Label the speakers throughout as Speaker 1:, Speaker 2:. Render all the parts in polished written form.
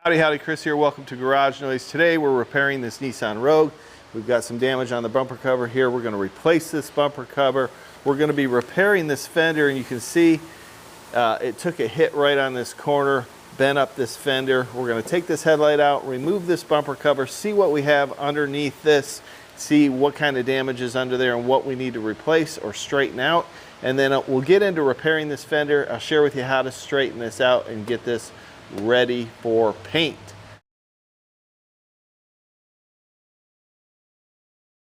Speaker 1: Howdy, howdy, Chris here. Welcome to Garage Noise. Today we're repairing this Nissan Rogue. We've got some damage on the bumper cover here. We're going to replace this bumper cover. We're going to be repairing this fender, and you can see it took a hit right on this corner, bent up this fender. We're going to take this headlight out, remove this bumper cover, see what we have underneath this, see what kind of damage is under there and what we need to replace or straighten out. And then we'll get into repairing this fender. I'll share with you how to straighten this out and get this ready for paint.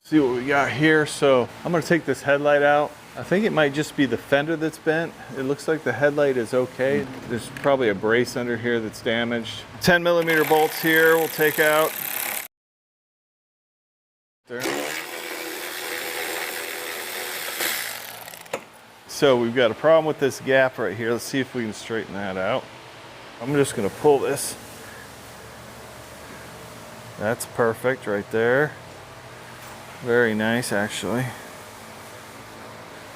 Speaker 1: See what we got here. So I'm going to take this headlight out. I think it might just be the fender that's bent. It looks like the headlight is okay. There's probably a brace under here that's damaged. 10mm bolts here we'll take out. There. So we've got a problem with this gap right here. Let's see if we can straighten that out. I'm just going to pull this. That's perfect right there. Very nice, actually.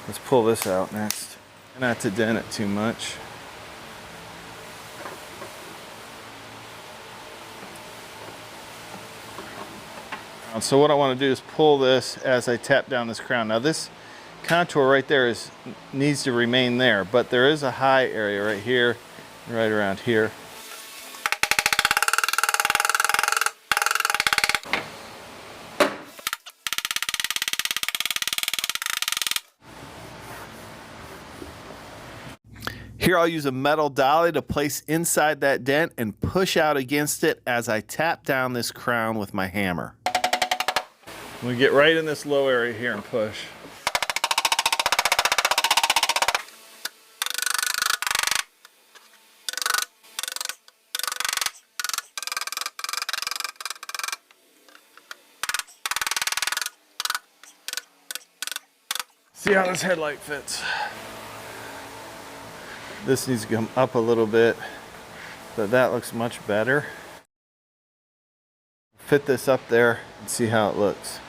Speaker 1: Let's pull this out next. Not to dent it too much. So what I want to do is pull this as I tap down this crown. Now this contour right there needs to remain there, but there is a high area right here, right around here. Here I'll use a metal dolly to place inside that dent and push out against it as I tap down this crown with my hammer. We get right in this low area here and push. See how this headlight fits. This needs to come up a little bit, but that looks much better. Fit this up there and see how it looks.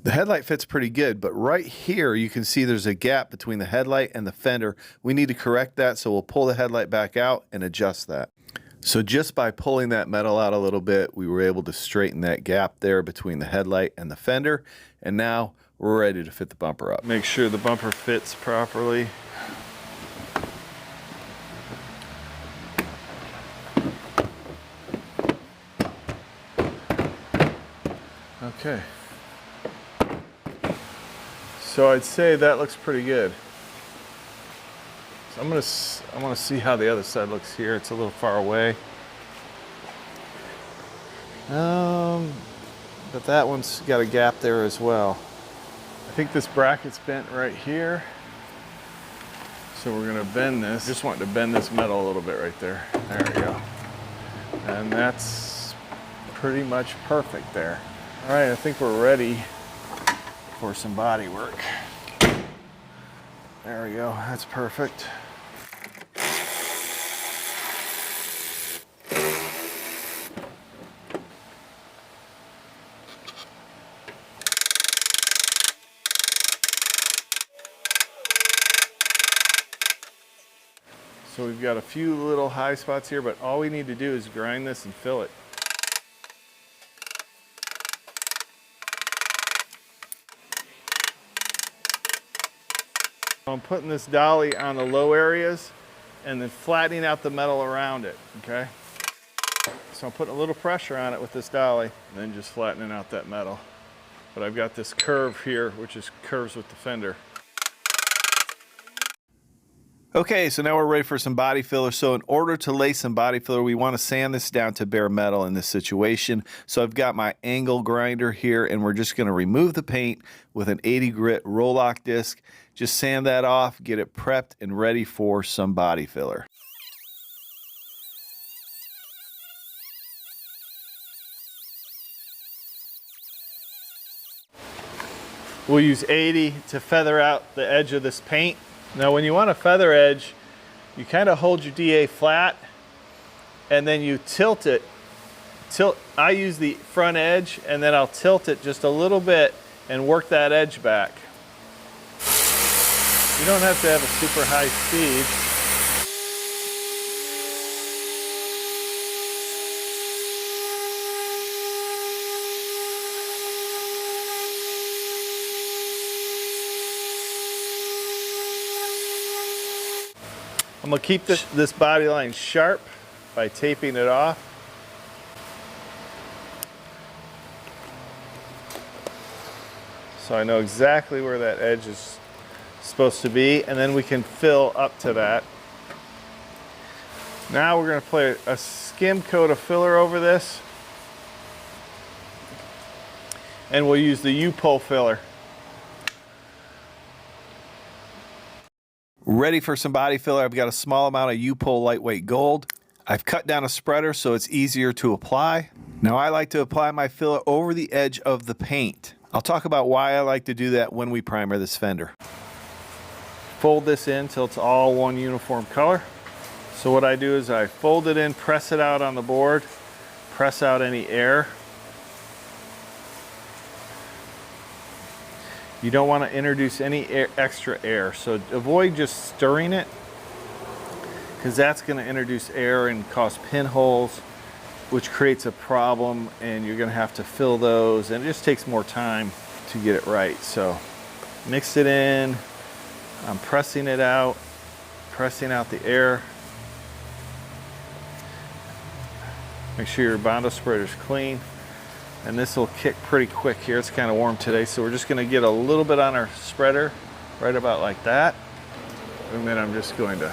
Speaker 1: The headlight fits pretty good, but right here you can see there's a gap between the headlight and the fender. We need to correct that, so we'll pull the headlight back out and adjust that. So just by pulling that metal out a little bit, we were able to straighten that gap there between the headlight and the fender, and now we're ready to fit the bumper up. Make sure the bumper fits properly. Okay. So I'd say that looks pretty good. So I'm gonna see how the other side looks here. It's a little far away. But that one's got a gap there as well. I think this bracket's bent right here. So we're gonna bend this. Just wanting to bend this metal a little bit right there. There we go. And that's pretty much perfect there. All right, I think we're ready for some body work. There we go, that's perfect. So we've got a few little high spots here, but all we need to do is grind this and fill it. I'm putting this dolly on the low areas and then flattening out the metal around it, okay? So I'm putting a little pressure on it with this dolly and then just flattening out that metal. But I've got this curve here, which is curves with the fender. Okay, so now we're ready for some body filler. So in order to lay some body filler, we want to sand this down to bare metal in this situation. So I've got my angle grinder here, and we're just going to remove the paint with an 80 grit roll-lock disc. Just sand that off, get it prepped and ready for some body filler. We'll use 80 to feather out the edge of this paint. Now when you want a feather edge, you kind of hold your DA flat and then you tilt it. I use the front edge and then I'll tilt it just a little bit and work that edge back. You don't have to have a super high speed. I'm gonna keep this body line sharp by taping it off. So I know exactly where that edge is supposed to be, and then we can fill up to that. Now we're going to apply a skim coat of filler over this, and we'll use the upol filler. Ready for some body filler. I've got a small amount of upol lightweight gold. I've cut down a spreader so it's easier to apply. Now I like to apply my filler over the edge of the paint. I'll talk about why I like to do that when we primer this fender. Fold this in till it's all one uniform color. So what I do is I fold it in, press it out on the board, press out any air. You don't want to introduce any extra air, so avoid just stirring it, because that's going to introduce air and cause pinholes, which creates a problem, and you're going to have to fill those, and it just takes more time to get it right. So mix it in. I'm pressing it out, pressing out the air. Make sure your Bondo spreader is clean, and this will kick pretty quick here. It's kind of warm today, so we're just going to get a little bit on our spreader, right about like that, and then I'm just going to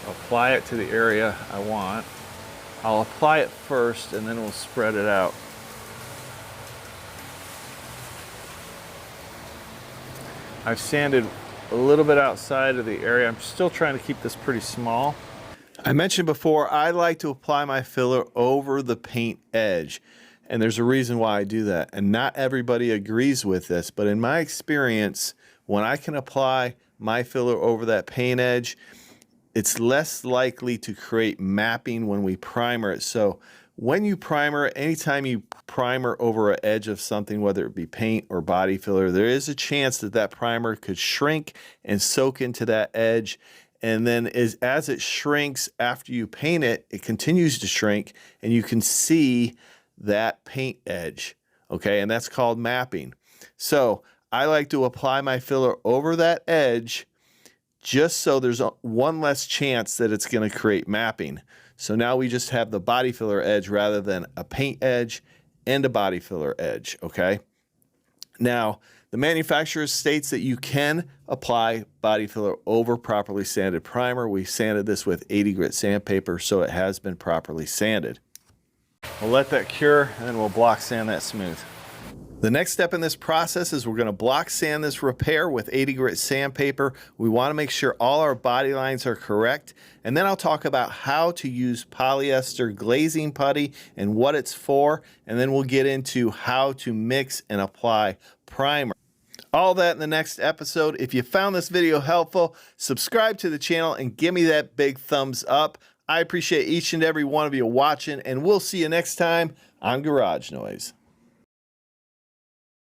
Speaker 1: apply it to the area I want. I'll apply it first, and then we'll spread it out. I've sanded a little bit outside of the area. I'm still trying to keep this pretty small. I mentioned before, I like to apply my filler over the paint edge, and there's a reason why I do that. And not everybody agrees with this, but in my experience, when I can apply my filler over that paint edge, it's less likely to create mapping when we primer it. So when you primer, anytime you primer over an edge of something, whether it be paint or body filler, there is a chance that that primer could shrink and soak into that edge. And then as it shrinks after you paint it, it continues to shrink, and you can see that paint edge, okay? And that's called mapping. So I like to apply my filler over that edge just so there's one less chance that it's going to create mapping. So now we just have the body filler edge rather than a paint edge and a body filler edge, okay? Now, the manufacturer states that you can apply body filler over properly sanded primer. We sanded this with 80 grit sandpaper, so it has been properly sanded. We'll let that cure, and then we'll block sand that smooth. The next step in this process is we're going to block sand this repair with 80 grit sandpaper. We want to make sure all our body lines are correct. And then I'll talk about how to use polyester glazing putty and what it's for. And then we'll get into how to mix and apply primer. All that in the next episode. If you found this video helpful, subscribe to the channel and give me that big thumbs up. I appreciate each and every one of you watching, and we'll see you next time on Garage Noise.